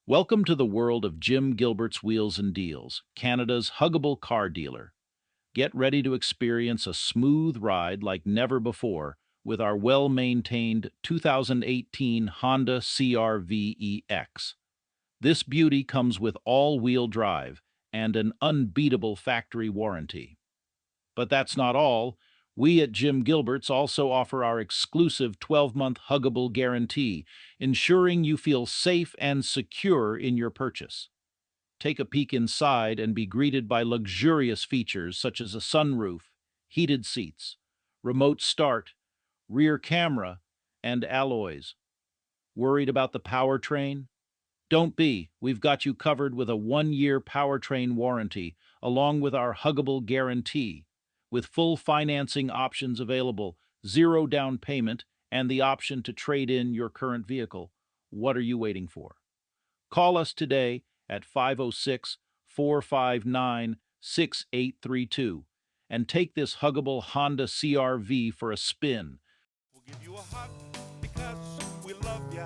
Welcome to the world of Jim Gilbert's Wheels and Deals, Canada's Huggable Car Dealer. Get ready to experience a smooth ride like never before with our well-maintained 2018 Honda CR-V EX. This beauty comes with all-wheel drive and an unbeatable factory warranty. But that's not all. We at Jim Gilbert's also offer our exclusive 12-month Huggable Guarantee, ensuring you feel safe and secure in your purchase. Take a peek inside and be greeted by luxurious features such as a sunroof, heated seats, remote start, rear camera, and alloys. Worried about the powertrain? Don't be. We've got you covered with a 1-year powertrain warranty, along with our Huggable Guarantee, with full financing options available, zero down payment, and the option to trade in your current vehicle. What are you waiting for? Call us today at 506-459-6832 and take this huggable Honda CR-V for a spin. We'll give you a hug because we love ya.